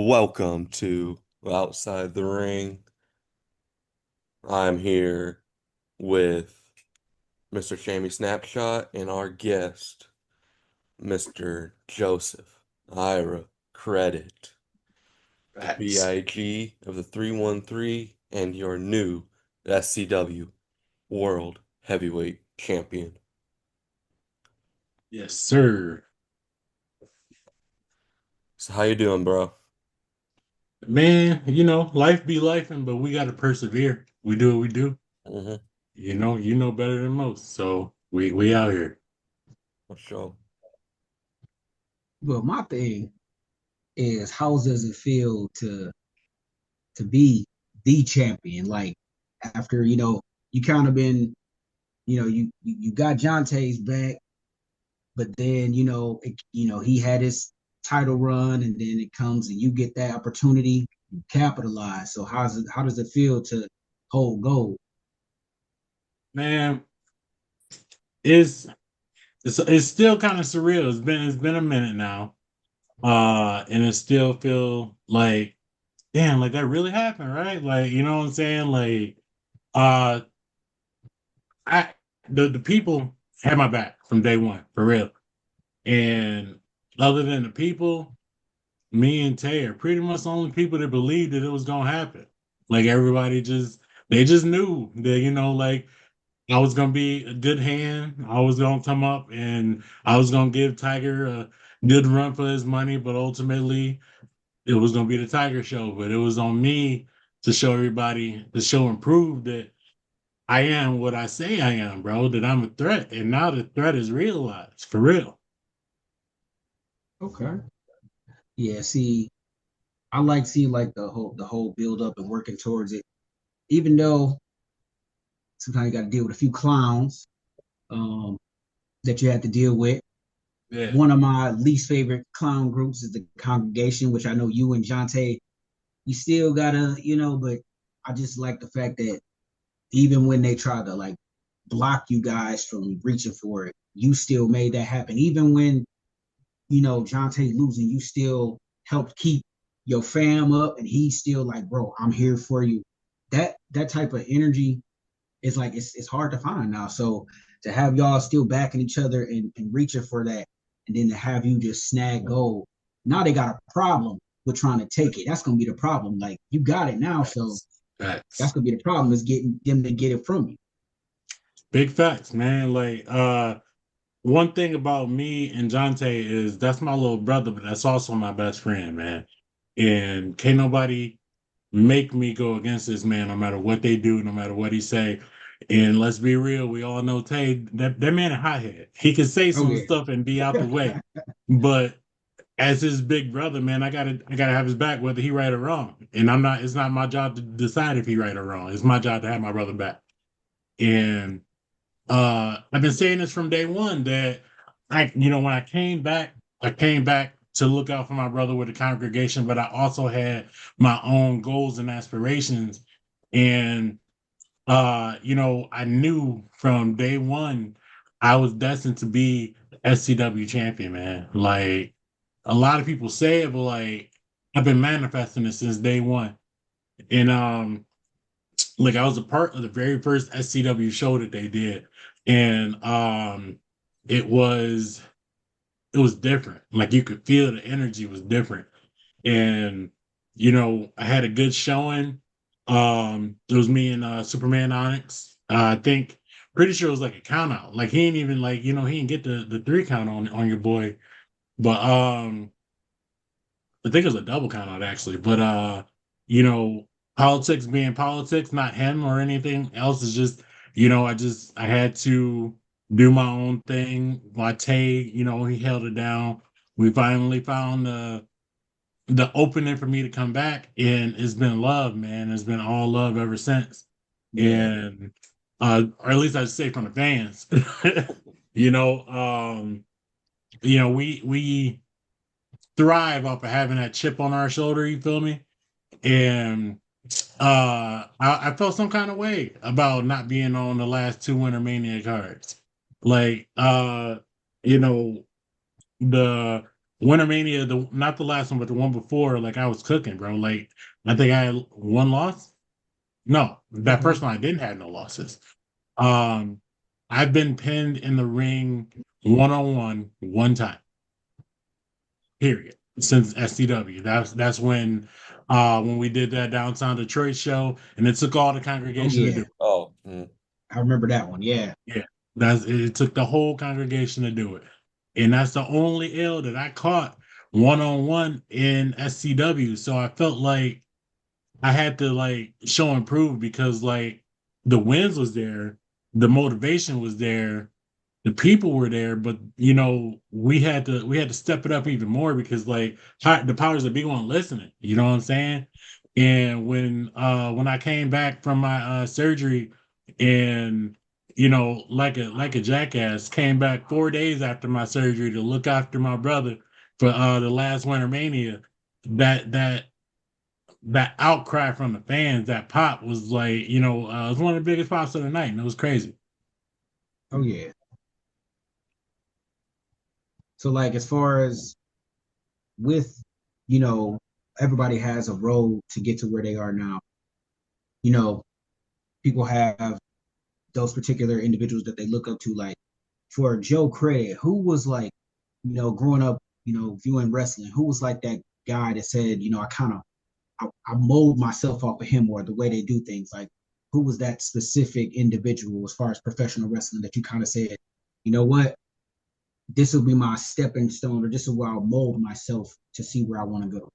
Welcome to Outside the Ring. I'm here with Mr. Shammy Snapshot and our guest, Mr. Joseph Ira Credit, the Facts. BIG of the 313 and your new SCW World Heavyweight Champion. Yes, sir. So how you doing, bro? Man, life be lifing, but we gotta persevere. We do what we do. Mm-hmm. You know better than most. So we out here. For sure. Well, my thing is how does it feel to be the champion? Like after, you kind of been, you got Jonte's back, but then, he had his title run and then it comes and you get that opportunity, you capitalize. So how does it feel to hold gold? Man, it's it's still kind of surreal. It's been a minute now. And it still feel like, damn, like that really happened, right? Like, you know what I'm saying? Like, uh I the people had my back from day one, for real. And other than the people, me and Tay are pretty much the only people that believed that it was gonna happen. Like everybody they just knew that, like I was gonna be a good hand. I was gonna come up and I was gonna give Tiger a good run for his money, but ultimately it was gonna be the Tiger show. But it was on me to show everybody, to show and prove that I am what I say I am, bro, that I'm a threat. And now the threat is realized for real. Okay. Yeah, see, I like seeing like the whole build up and working towards it, even though sometimes you got to deal with a few clowns um, that you have to deal with. Yeah. One of my least favorite clown groups is the Congregation, which I know you and Jonte, you still gotta, but I just like the fact that even when they try to like block you guys from reaching for it, you still made that happen. Even when, Jonte losing, you still helped keep your fam up and he's still like, bro, I'm here for you. That type of energy is like it's hard to find now. So to have y'all still backing each other and reaching for that, and then to have you just snag gold. Now they got a problem with trying to take it. That's gonna be the problem. Like you got it now, so Facts. Facts. that's gonna be the problem is getting them to get it from you. Big facts, man. Like, one thing about me and Jonte is that's my little brother, but that's also my best friend, man. And can't nobody make me go against this man, no matter what they do, no matter what he say. And let's be real, we all know Tay, that man a hothead. He can say Oh some yeah. stuff and be out the way. But as his big brother, man, I gotta have his back, whether he right or wrong. And it's not my job to decide if he right or wrong. It's my job to have my brother back. And I've been saying this from day one that when I came back to look out for my brother with the congregation, but I also had my own goals and aspirations. And I knew from day one I was destined to be SCW champion, man. Like a lot of people say it, but like I've been manifesting it since day one. And like I was a part of the very first SCW show that they did, and it was it was different. Like you could feel the energy was different, and I had a good showing. It was me and Superman Onyx. I think pretty sure it was like a count out. Like he ain't even like he didn't get the three count on your boy, but I think it was a double count out actually. But you know, politics being politics, not him or anything else is just, I had to do my own thing. Latte, he held it down. We finally found the opening for me to come back, and it's been love, man. It's been all love ever since. Yeah. And or at least I should say from the fans. you know, um, we thrive off of having that chip on our shoulder, you feel me? And I felt some kind of way about not being on the last two Winter Mania cards. Like you know, the Winter Mania, the not the last one, but the one before, like I was cooking, bro. Like I think I had one loss. No, that Okay. first one I didn't have no losses. Um, I've been pinned in the ring 1-on-1 one time, period, since SCW. That's when we did that downtown Detroit show, and it took all the Oh congregation to do yeah, it. Oh, I remember that one. Yeah. Yeah, it took the whole congregation to do it. And that's the only L that I caught 1-on-1 in SCW. So I felt like I had to like show and prove because like the wins was there, the motivation was there, the people were there, but we had to step it up even more because like the powers that be weren't listening. You know what I'm saying? And when I came back from my surgery and like a jackass, came back 4 days after my surgery to look after my brother for the last Winter Mania. That that that outcry from the fans, that pop was like, it was one of the biggest pops of the night, and it was crazy. Oh yeah. So like as far as with, you know, everybody has a role to get to where they are now. You know, people have those particular individuals that they look up to. Like for Joe Credit, who was like, growing up, viewing wrestling, who was like that guy that said, I mold myself off of him or the way they do things. Like who was that specific individual as far as professional wrestling that you kind of said, you know what, this will be my stepping stone, or this is where I'll mold myself to see where I want to go.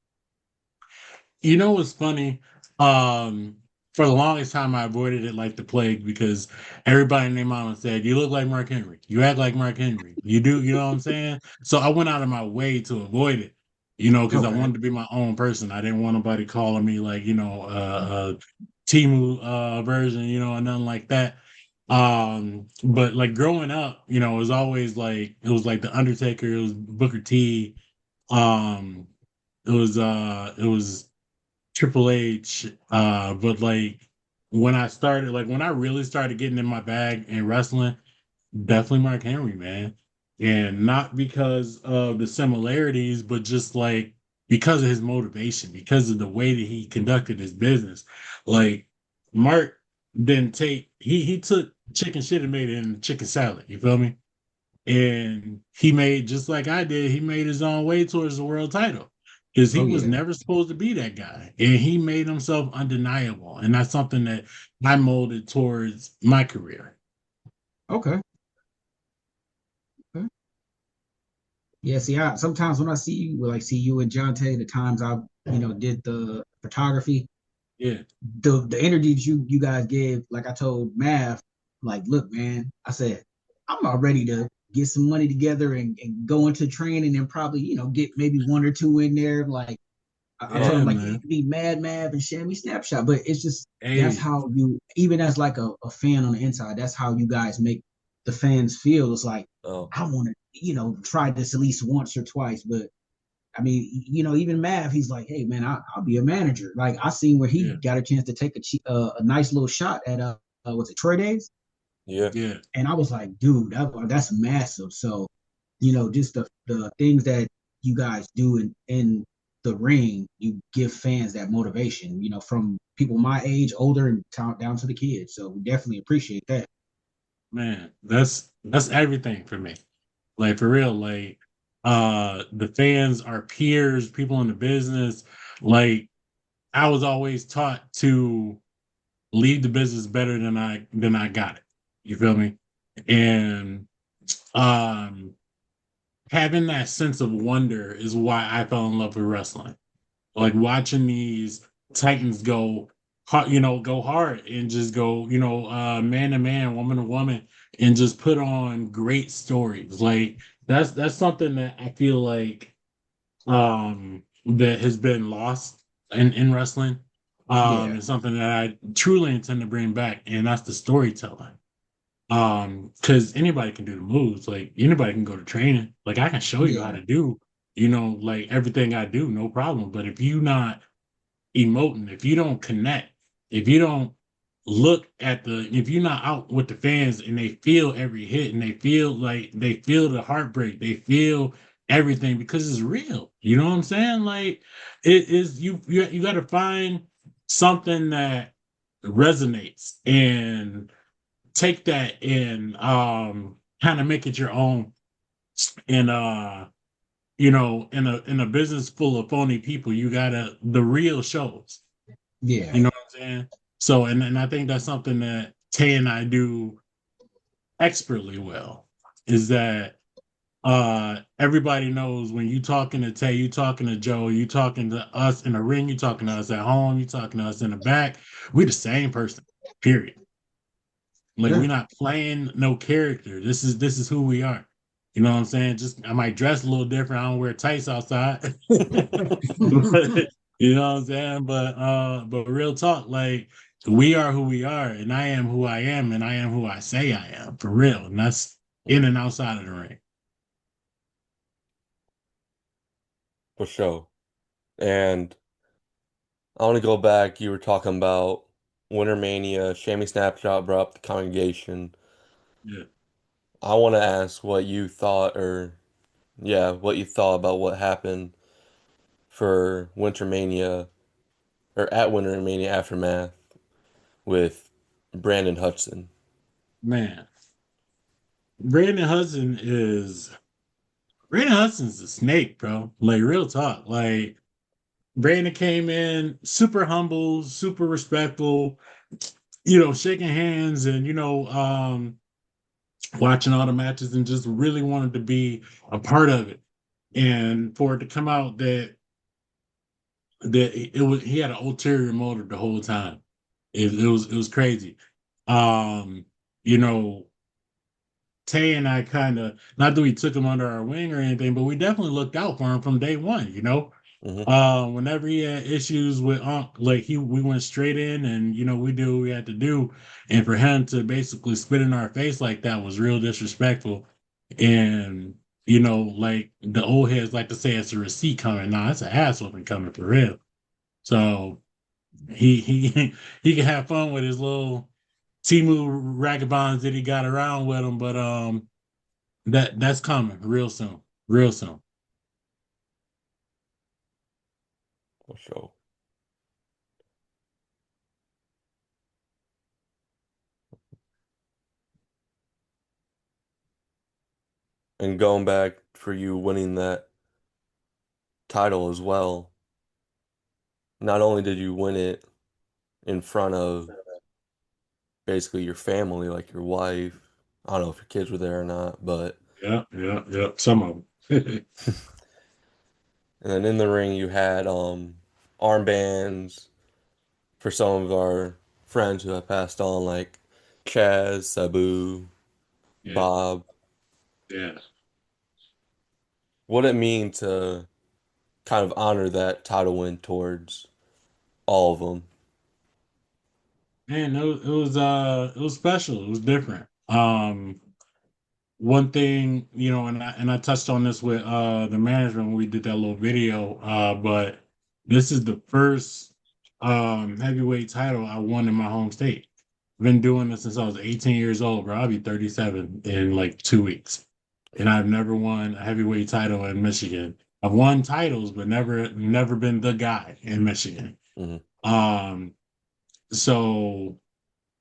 You know what's funny? Um, for the longest time, I avoided it like the plague because everybody and their mama said, "You look like Mark Henry. You act like Mark Henry. You do." You know what I'm saying? So I went out of my way to avoid it. Because I Okay. wanted to be my own person. I didn't want nobody calling me like Timu version, or nothing like that. But like growing up, it was always like it was like the Undertaker, it was Booker T, um, it was Triple H. But like when I really started getting in my bag in wrestling, definitely Mark Henry, man. And not because of the similarities, but just like because of his motivation, because of the way that he conducted his business. Like Mark didn't take he took chicken shit and made it into chicken salad. You feel me? And he made, just like I did, he made his own way towards the world title because he Oh was yeah. never supposed to be that guy. And he made himself undeniable. And that's something that I molded towards my career. Okay. Okay. Yeah. See, sometimes when I see you, like see you and Jonte, the times I, did the photography, Yeah. the energy that you guys give, like I told Mav, like, look, man, I said, I'm not ready to get some money together and go into training and probably, get maybe one or two in there. Like I told Yeah, him, like, you man. can be Mad Mav and Shammy Snapshot, but it's just that's Hey, how you, even as like a fan on the inside, that's how you guys make the fans feel. It's like oh, I want to, try this at least once or twice, but I mean, even Mav, he's like, hey man, I'll be a manager. Like I seen where he yeah, got a chance to take a nice little shot at what's it, Troy Days, yeah. yeah, and I was like, dude, that's massive. So, just the things that you guys do in the ring, you give fans that motivation. From people my age, older, and down to the kids. So we definitely appreciate that. man. That's everything for me. Like for real, like the fans, our peers, people in the business, like I was always taught to leave the business better than I got it. You feel me? And um having that sense of wonder is why I fell in love with wrestling. Like watching these titans go hard, go hard and just go, man to man, woman to woman, and just put on great stories. Like that's something that I feel like that has been lost in wrestling. Yeah, It's something that I truly intend to bring back, and that's the storytelling. Because anybody can do the moves, like anybody can go to training. Like I can show you how yeah, to do, like everything I do, no problem. But if you not emoting, if you don't connect, if you don't if you're not out with the fans and they feel every hit and they feel the heartbreak, they feel everything because it's real. You know what I'm saying? Like it is you got to find something that resonates and take that and kind of make it your own and in a business full of phony people, you gotta the real shows. Yeah, You know what I'm saying? So and I think that's something that Tay and I do expertly well is that everybody knows when you talking to Tay, you talking to Joe, you talking to us in the ring, you talking to us at home, you talking to us in the back, we the same person, period. Like yeah, we're not playing no character. This is who we are. You know what I'm saying? Just I might dress a little different. I don't wear tights outside. But, you know what I'm saying? But real talk, like we are who we are, and I am who I am, and I am who I say I am for real. And that's in and outside of the ring. For sure. And I want to go back. You were talking about Winter Mania, Shammy Snapshot brought up the congregation. Yeah. I want to ask what you thought, or yeah, what you thought about what happened for Winter Mania, or at Winter Mania Aftermath with Brandon Hudson. Man, Brandon Hudson is Brandon Hudson's a snake, bro. Like real talk. Like Brandon came in super humble, super respectful, shaking hands and watching all the matches and just really wanted to be a part of it. And for it to come out that it was he had an ulterior motive the whole time. It was crazy. Um, you know, Tay and I kind of not that we took him under our wing or anything, but we definitely looked out for him from day one. Hmm. Whenever he had issues with Unc, like we went straight in and we did what we had to do. And for him to basically spit in our face like that was real disrespectful. And like the old heads like to say it's a receipt coming. Nah, it's an ass whooping coming for real. So he he can have fun with his little Timu ragabonds that he got around with him, but that's coming real soon. Real soon. For sure. And going back for you winning that title as well, not only did you win it in front of basically your family, like your wife, I don't know if your kids were there or not, but Yeah, yeah, yeah. Some of them. and then in the ring you had armbands for some of our friends who have passed on, like Chaz, Sabu, Yeah, Bob. yeah. What did it mean to kind of honor that title win towards all of them? Man, it was special. It was different. One thing, and I touched on this with the management when we did that little video, but this is the first heavyweight title I won in my home state. I've been doing this since I was 18 years old, bro. I'll be 37 in like 2 weeks. And I've never won a heavyweight title in Michigan. I've won titles, but never been the guy in Michigan. Hmm. Um, so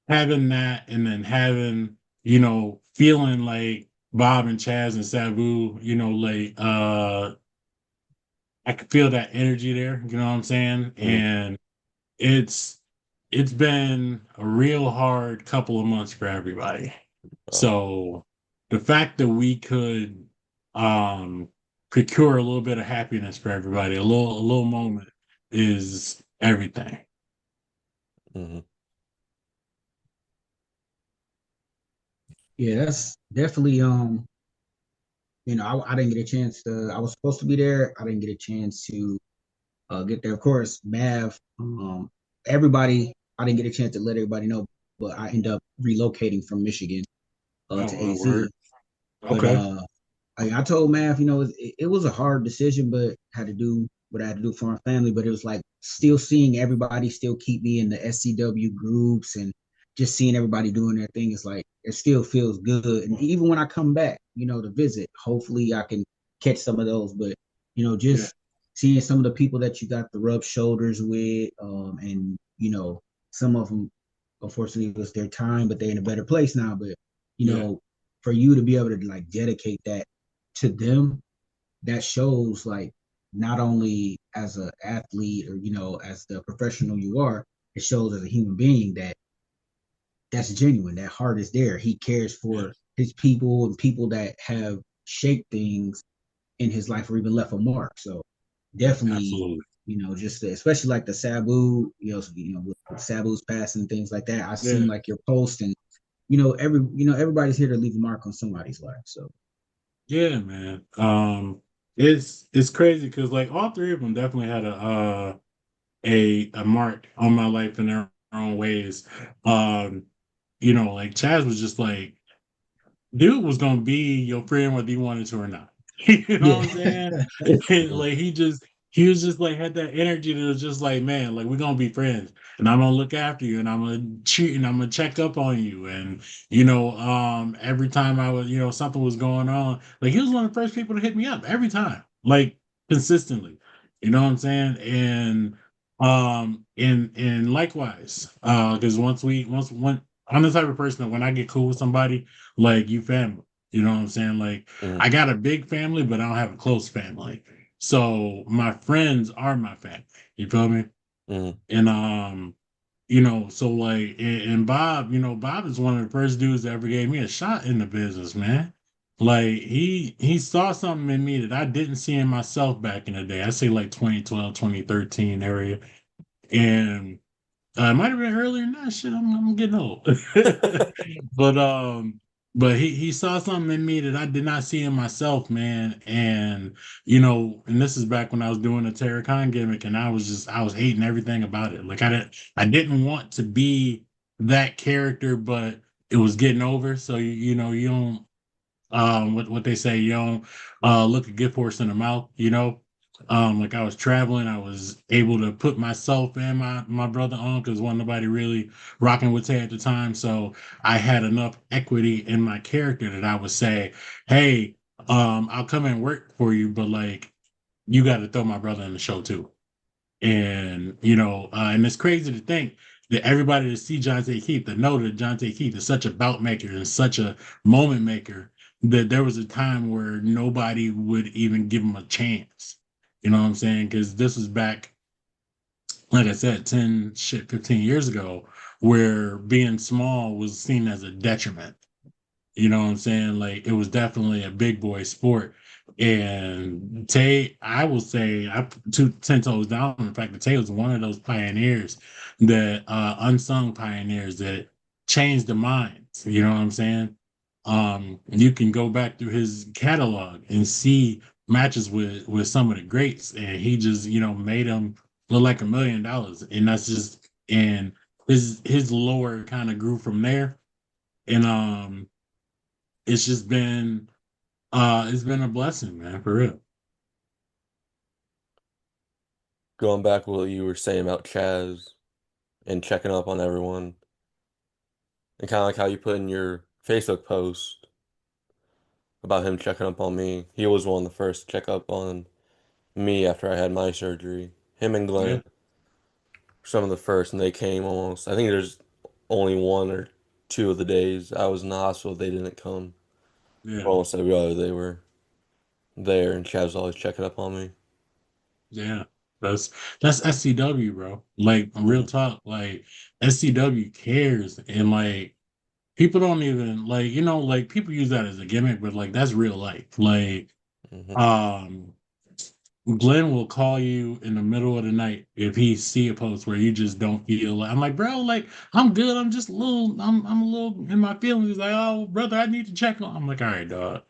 having that and then having, feeling like Bob and Chaz and Sabu, like I could feel that energy there, you know what I'm saying? Hmm. And it's it's been a real hard couple of months for everybody. Oh, So the fact that we could um procure a little bit of happiness for everybody, a little moment is everything. hmm. yeah. That's definitely I didn't get a chance to. I was supposed to be there. I didn't get a chance to get there. Of course, Mav, everybody. I didn't get a chance to let everybody know, but I ended up relocating from Michigan to Oh, word. AZ. But Okay. I told Mav, it was a hard decision, but had to do what I had to do for my family. But it was like still seeing everybody still keep me in the SCW groups and just seeing everybody doing their thing is like it still feels good. And even when I come back, to visit, hopefully I can. catch some of those. But Yeah. just seeing some of the people that you got to rub shoulders with, and some of them, unfortunately, it was their time, but they're in a better place now. But you Yeah. know, for you to be able to like dedicate that to them, that shows like not only as an athlete or as the professional you are, it shows as a human being that that's genuine. That heart is there. He cares Yeah. for his people and people that have shaped things in his life or even left a mark. So Yeah. definitely, Absolutely. just especially like the Sabu, with Sabu's passing and things like that. I Yeah. seen like your post, and everybody's here to leave a mark on somebody's life. So Yeah, man. It's crazy because like all three of them definitely had a mark on my life in their own ways. Um, like Chaz was just like, dude was gonna be your friend whether you wanted to or not. You know what yeah, I'm saying? Mhm. Like he was just like had that energy that was just like, man, like we're gonna be friends and I'm gonna look after you and I'm gonna cheat and I'm gonna check up on you. And every time I was, something was going on, like he was one of the first people to hit me up every time, like consistently. You know what I'm saying? And likewise, because once I'm the type of person that when I get cool with somebody, like you family. You know what I'm saying? Like Mhm. I got a big family, but I don't have a close family. So my friends are my family. You feel me? Mhm. And so like and Bob, Bob is one of the first dudes that ever gave me a shot in the business, man. Like he saw something in me that I didn't see in myself back in the day. I say like 2012, 2013 area. And it might have been earlier than that. Shit, I'm getting old. but he saw something in me that I did not see in myself, man. And and this is back when I was doing the Terror Con gimmick, and I was hating everything about it. Like I didn't want to be that character, but it was getting over. So you don't what they say, you don't look a gift horse in the mouth, like I was traveling, I was able to put myself and my brother on because wasn't nobody really rocking with Tay at the time. So I had enough equity in my character that I would say, hey, I'll come and work for you, but like you got to throw my brother in the show too. And it's crazy to think that everybody that see Jonte Keith, that know that Jonte Keith is such a bout maker and such a moment maker, that there was a time where nobody would even give him a chance. You know what I'm saying? Because this was back, like I said, 15 years ago, where being small was seen as a detriment. You know what I'm saying? Like it was definitely a big boy sport. And Tay, I will say, I put 10 toes down. In fact, that Tay was one of those pioneers that unsung pioneers that changed the minds. You know what I'm saying? You can go back through his catalog and see matches with some of the greats, and he just made them look like $1 million. And that's just and his lore kind of grew from there. And it's just been it's been a blessing, man, for real. Going back to what you were saying about Chaz and checking up on everyone, and kind of like how you put in your Facebook post about him checking up on me. He was one of the first to check up on me after I had my surgery. Him and Yeah, Glenn, some of the first, and they came almost. I think there's only one or two of the days I was in the hospital they didn't come. yeah, Almost every other they were there, and Chaz was always checking up on me. yeah. That's that's SCW, bro. Like real Hmm. talk, like SCW cares, and like people don't even like like people use that as a gimmick, but like that's real life. Like Hmm. um Glenn will call you in the middle of the night if he see a post where you just don't feel like I'm like, bro, like I'm good. I'm just a little I'm a little in my feelings. He's like, oh brother, I need to check on. I'm like, all right, dog.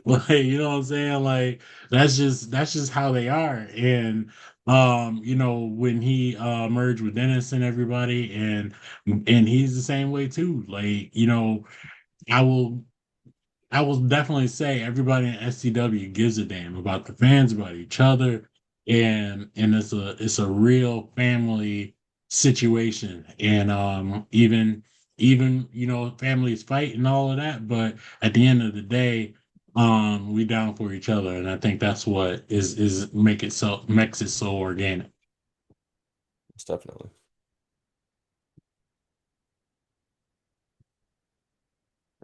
Like, you know what I'm saying? Like that's just how they are. And when he merged with Dennis and everybody and he's the same way too. Like, I will I will definitely say everybody in SCW gives a damn about the fans, about each other, and it's a real family situation. And even families fight and all of that, but at the end of the day, We down for each other, and I think that's what is make it so makes it so organic. It's definitely.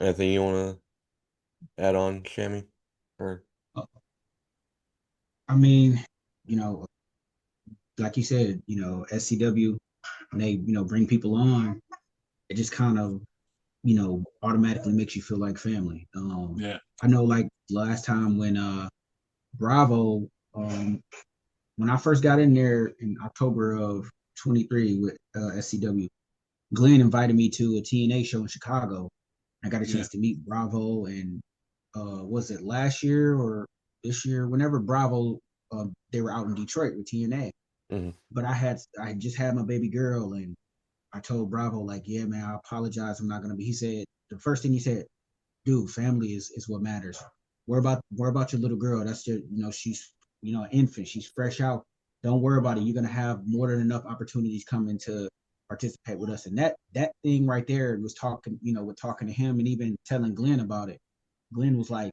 Anything you want to add on, Shammy? Or I mean, you know, like you said, SCW, when they, bring people on, it just kind of, automatically makes you feel like family. Yeah, I know like last time when Bravo, um, when I first got in there in October of 23 with SCW, Glenn invited me to a TNA show in Chicago. I got a yeah, chance to meet Bravo, and was it last year or this year? Whenever Bravo, they were out in Detroit with TNA. mhm. But I just had my baby girl, and I told Bravo like, yeah, man, I apologize, I'm not gonna be. He said the first thing he said, dude, family is what matters. Worry about your little girl. That's your, she's, an infant. She's fresh out. Don't worry about it. You're gonna have more than enough opportunities coming to participate with us. And that thing right there was talking, with talking to him and even telling Glenn about it. Glenn was like,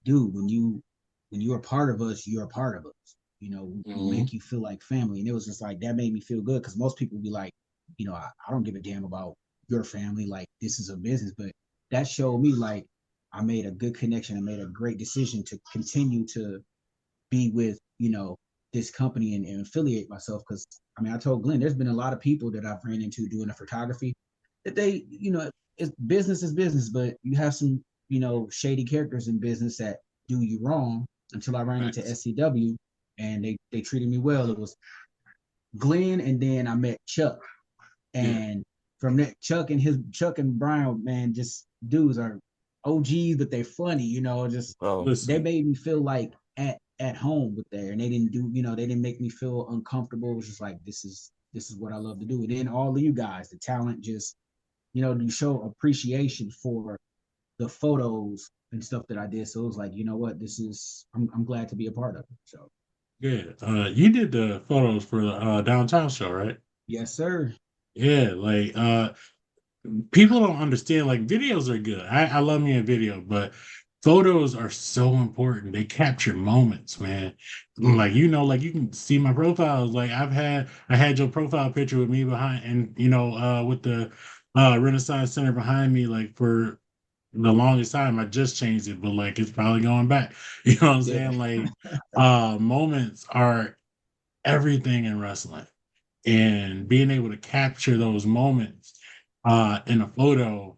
dude, when you're a part of us, you're a part of us. We hmm make you feel like family. And it was just like that made me feel good because most people be like, I don't give a damn about your family. Like this is a business. But that showed me like I made a good connection. I made a great decision to continue to be with, this company and affiliate myself. Cause I mean, I told Glenn, there's been a lot of people that I've ran into doing the photography that they, it's business is business, but you have some, shady characters in business that do you wrong until I ran into Facts. SCW and they treated me well. It was Glenn and then I met Chuck. Yeah. And from that, Chuck and Brian, man, just dudes are OGs, but they're funny, just Oh, they Listen, made me feel like at home with there, and they didn't do, they didn't make me feel uncomfortable. It was just like this is what I love to do. And then all of you guys, the talent, just you show appreciation for the photos and stuff that I did. So it was like, you know what, this is I'm glad to be a part of it. So yeah. You did the photos for the downtown show, right? yes, sir. Yeah, like people don't understand like videos are good. I love me a video, but photos are so important. They capture moments, man. Like like you can see my profiles. Like I had your profile picture with me behind and with the Renaissance Center behind me like for the longest time. I just changed it, but like it's probably going back. You know what I'm Yeah. saying? Like moments are everything in wrestling and being able to capture those moments in a photo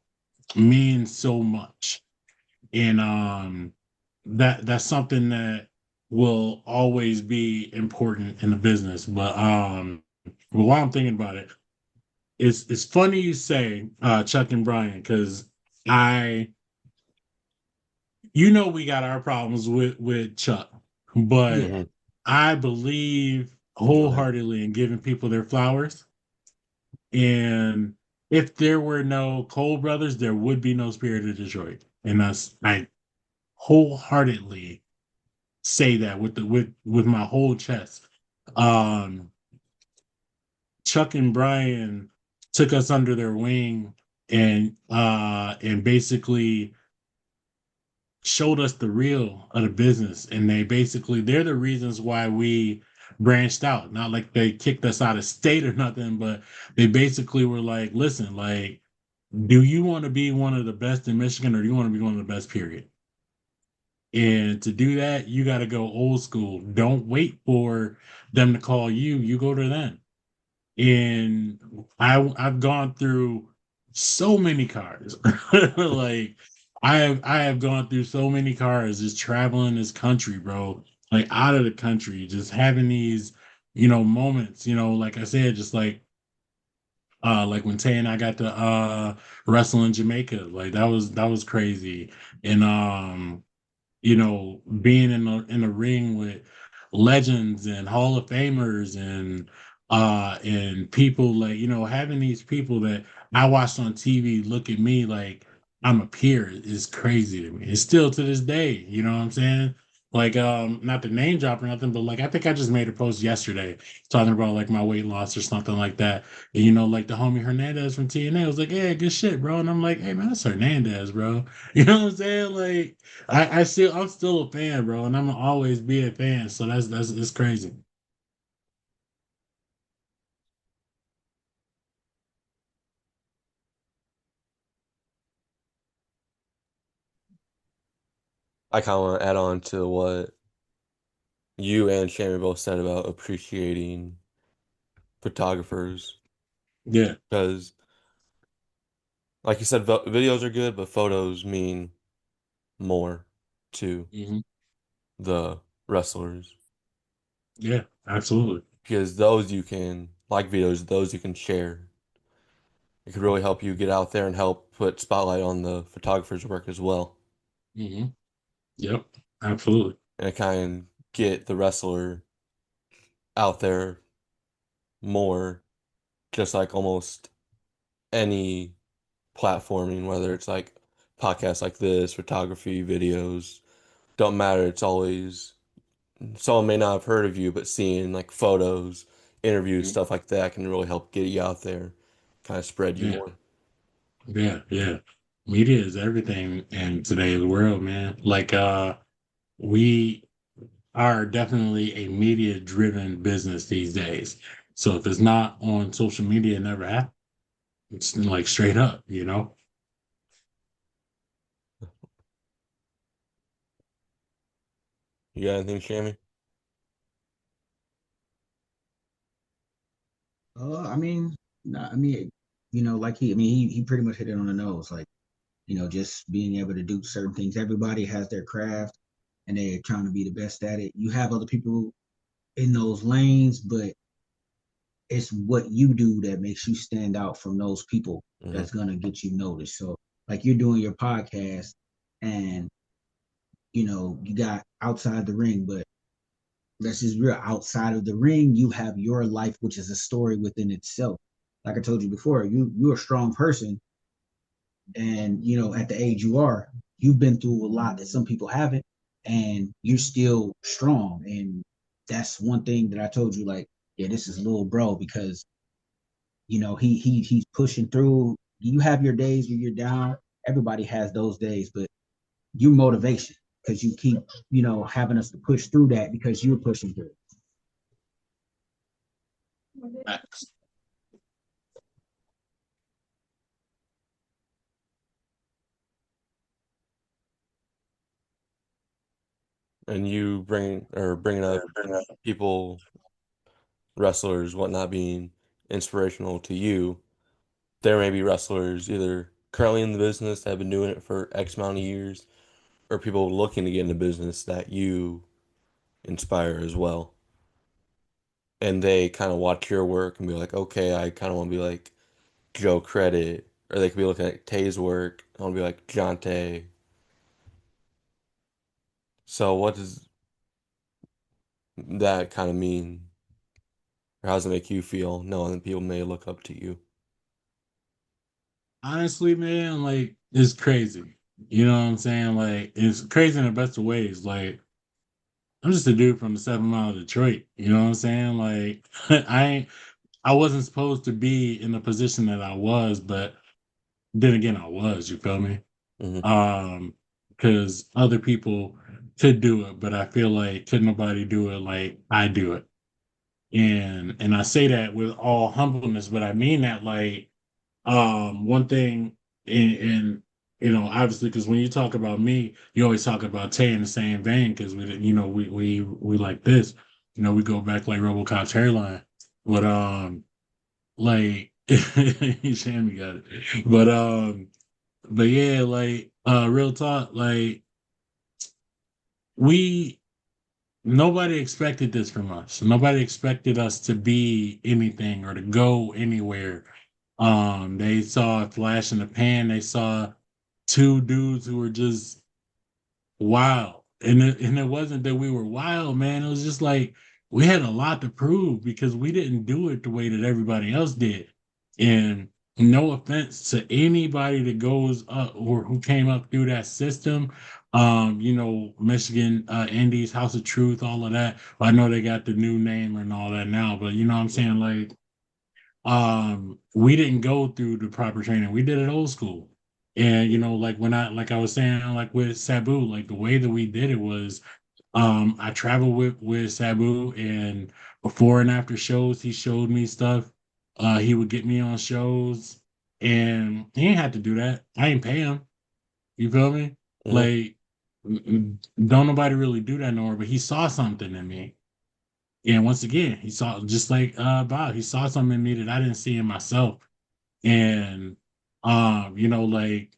means so much and that's something that will always be important in the business but while I'm thinking about it, it's funny you say Chuck and Brian because I we got our problems with Chuck, but Yeah. mhm. I believe Go ahead. wholeheartedly in giving people their flowers. And if there were no Cole brothers, there would be no Spirit of Detroit. And I wholeheartedly say that with my whole chest. Um, Chuck and Brian took us under their wing and basically showed us the real of the business. And they're the reasons why we branched out. Not like they kicked us out of state or nothing, but they basically were like, listen, like, do you want to be one of the best in Michigan or do you want to be one of the best, period? And to do that, you got to go old school. Don't wait for them to call you. You go to them. And I've gone through so many cars. Like I have gone through so many cars just traveling this country, bro. Like out of the country, just having these, moments, like I said, just like when Tay and I got to wrestle in Jamaica. Like that was crazy. And being in the ring with legends and Hall of Famers and people like, having these people that I watched on TV look at me like I'm a peer is crazy to me. It's still to this day, you know what I'm saying? Like, not the name drop or nothing, but like I think I just made a post yesterday talking about like my weight loss or something like that. And like the homie Hernandez from TNA was like, "Yeah, good shit, bro." And I'm like, "Hey man, that's Hernandez, bro." You know what I'm saying? Like, I'm still a fan, bro, and I'm gonna always be a fan. So that's it's crazy. I kind of want to add on to what you and Shammy both said about appreciating photographers Yeah. because, like you said, videos are good, but photos mean more to Hmm. the wrestlers Yeah. Absolutely. because those you can, like videos, those you can share. It could really help you get out there and help put spotlight on the photographer's work as well, Hmm. Yep. Absolutely. and it kind of get the wrestler out there more, just like almost any platforming, whether it's like podcasts like this, photography, videos, don't matter. It's always someone may not have heard of you, but seeing like photos, interviews, Mhm. stuff like that can really help get you out there, kind of spread you Yeah. more. Yeah. Yeah. Media is everything in today's world, man. Like, we are definitely a media driven business these days. So if it's not on social media, it never happens. It's like straight up, you know? You got anything, Shammy? I mean, nah, I mean, like he pretty much hit it on the nose. Like, just being able to do certain things. Everybody has their craft, and they're trying to be the best at it. You have other people in those lanes, but it's what you do that makes you stand out from those people Hmm. that's gonna get you noticed. So, like you're doing your podcast, and you got outside the ring, but let's just real outside of the ring, you have your life, which is a story within itself. Like I told you before, you're a strong person, and at the age you are, you've been through a lot that some people haven't, and you're still strong. And that's one thing that I told you, like, yeah, this is little bro, because he's pushing through. You have your days where you're down. Everybody has those days, but you motivation because you keep having us to push through that because you're pushing through. Facts. And you bringing up people, wrestlers, whatnot, being inspirational to you. There may be wrestlers either currently in the business that have been doing it for X amount of years, or people looking to get into business that you inspire as well. And they kind of watch your work and be like, okay, I kind of want to be like Joe Credit, or they could be looking at Tay's work. I want to be like Jonte. So what does that kind of mean? Or how does it make you feel knowing that people may look up to you? Honestly, man, like it's crazy. You know what I'm saying? Like it's crazy in the best of ways. Like I'm just a dude from the 7 Mile of Detroit. You know what I'm saying? Like I wasn't supposed to be in the position that I was, but then again I was, you feel me? Hmm. Um, because other people could do it, but I feel like could nobody do it like I do it. And I say that with all humbleness, but I mean that like one thing and obviously because when you talk about me you always talk about Tay in the same vein because we like this, we go back like RoboCop's hairline, but like Shammy got it, but yeah, like real talk, like we nobody expected this from us. Nobody expected us to be anything or to go anywhere. They saw a flash in the pan. They saw two dudes who were just wild. And it wasn't that we were wild, man. It was just like we had a lot to prove because we didn't do it the way that everybody else did. And no offense to anybody that goes up or who came up through that system, Michigan Indies, House of Truth, all of that. Well, I know they got the new name and all that now, but you know what I'm saying? Like, we didn't go through the proper training. We did it old school. And like like I was saying, like with Sabu, like the way that we did it was I traveled with Sabu, and before and after shows, he showed me stuff. He would get me on shows, and he ain't had to do that. I ain't pay him. You feel me? Hmm. Like, don't nobody really do that no more. But he saw something in me, and once again, he saw just like Bob. He saw something in me that I didn't see in myself, and like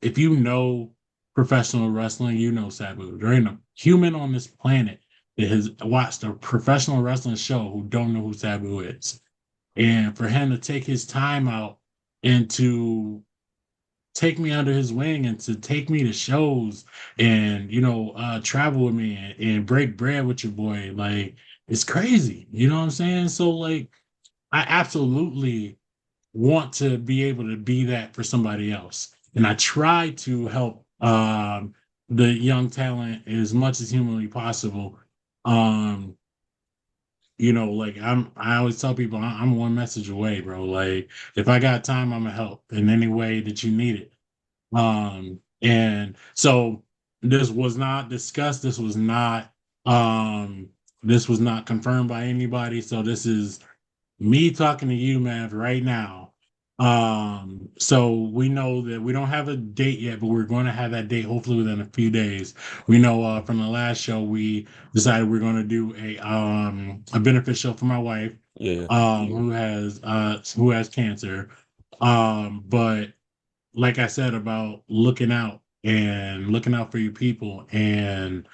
if you know professional wrestling, you know Sabu. There ain't a human on this planet that has watched a professional wrestling show who don't know who Sabu is. And for him to take his time out and to take me under his wing and to take me to shows and travel with me and break bread with your boy, like it's crazy. You know what I'm saying? So like I absolutely want to be able to be that for somebody else. And I try to help the young talent as much as humanly possible. Um, like I always tell people I'm one message away, bro. Like if I got time, I'm gonna help in any way that you need it. And so this was not discussed, um this was not confirmed by anybody. So this is me talking to you, Mav, right now. So we know that we don't have a date yet, but we're going to have that date hopefully within a few days. We know from the last show we decided we're going to do a benefit show for my wife, Yeah. who has cancer. But like I said about looking out for your people and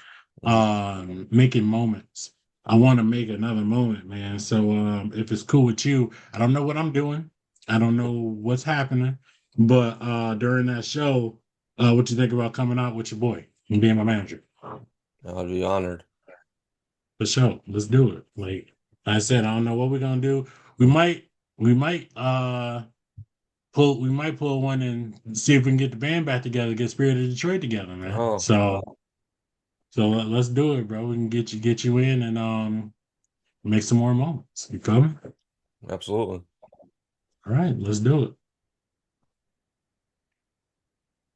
Hmm. making moments. I want to make another moment, man. So if it's cool with you, I don't know what I'm doing. I don't know what's happening, but during that show, what you think about coming out with your boy and being my manager? I'd be honored. For sure. Let's do it. Like I said, I don't know what we're gonna do. We might pull one and see if we can get the band back together, get Spirit of Detroit together, man. Oh, So let's do it, bro. We can get you in and make some more moments. You feel me? absolutely. All right, let's do it.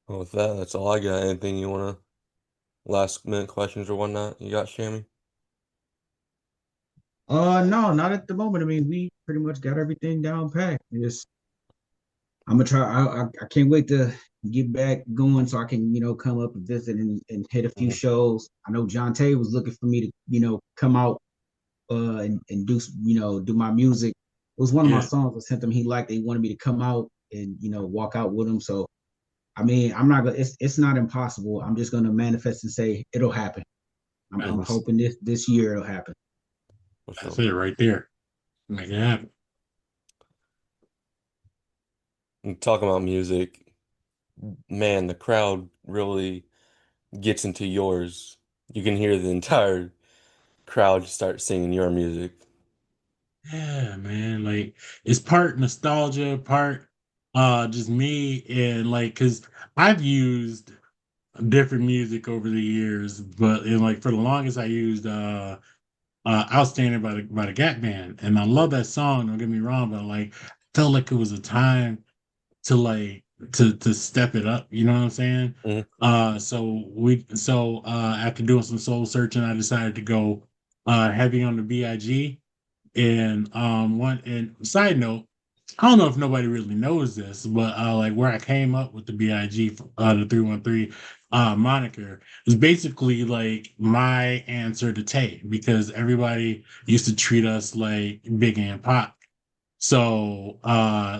Well, with that, that's all I got. Anything you wanna last minute questions or whatnot? You got Shammy? No, not at the moment. I mean, we pretty much got everything down packed. Just I'm gonna try. I can't wait to get back going so I can come up and visit and hit a few Hmm. shows. I know John Tay was looking for me to come out and do do my music. It was one of my Yeah, songs I sent him. He liked it. He wanted me to come out and walk out with him. So I mean, I'm not gonna. It's not impossible. I'm just gonna manifest and say it'll happen. I'm Hmm. that's hoping this year it'll happen. For that's sure. it right there. Make it happen. And talking about music, man, the crowd really gets into yours. You can hear the entire crowd start singing your music. Yeah, man. Like it's part nostalgia, part just me and like because I've used different music over the years, but like for the longest I used Outstanding by the Gap Band. And I love that song, don't get me wrong, but like felt like it was a time to like to step it up, you know what I'm saying? Hmm. After doing some soul searching, I decided to go heavy on the BIG. And one and side note, I don't know if nobody really knows this, but like where I came up with the BIG, the 313 moniker is basically like my answer to Tay because everybody used to treat us like Big and Pop. So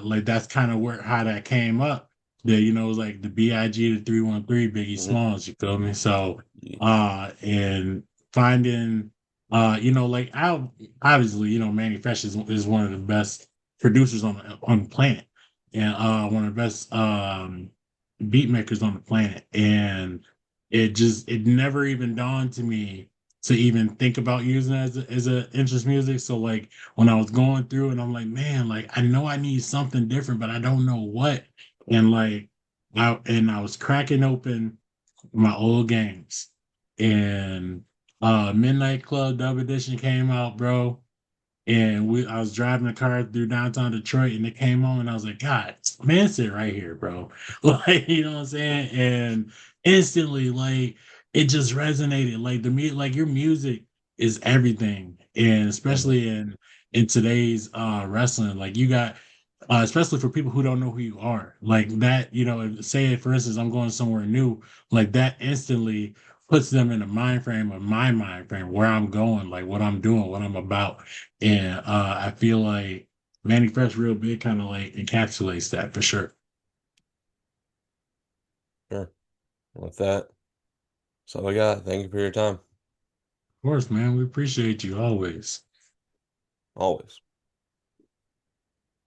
like that's kind of where how that came up. That it was like the BIG the 313 Biggie Hmm. Smalls, you feel me? So and finding like I obviously, Manny Fresh is one of the best producers on the planet and one of the best beat makers on the planet. And it never even dawned to me to even think about using it as a interest music. So like when I was going through and I'm like, man, like I know I need something different, but I don't know what. And like I was cracking open my old games. And Midnight Club Dub Edition came out, bro. And I was driving the car through downtown Detroit and it came on and I was like, God, man, sit right here, bro. Like, you know what I'm saying? And instantly, like, it just resonated. Like like your music is everything. And Mhm. especially in today's wrestling, like you got especially for people who don't know who you are, like that, say for instance, I'm going somewhere new, like that instantly puts them in the mind frame of my mind frame, where I'm going, like what I'm doing, what I'm about. And I feel like Manny Fresh Real Big kind of like encapsulates that for sure. Of Sure. With that, that's all I got. Thank you for your time. course, man, we appreciate you always. Always.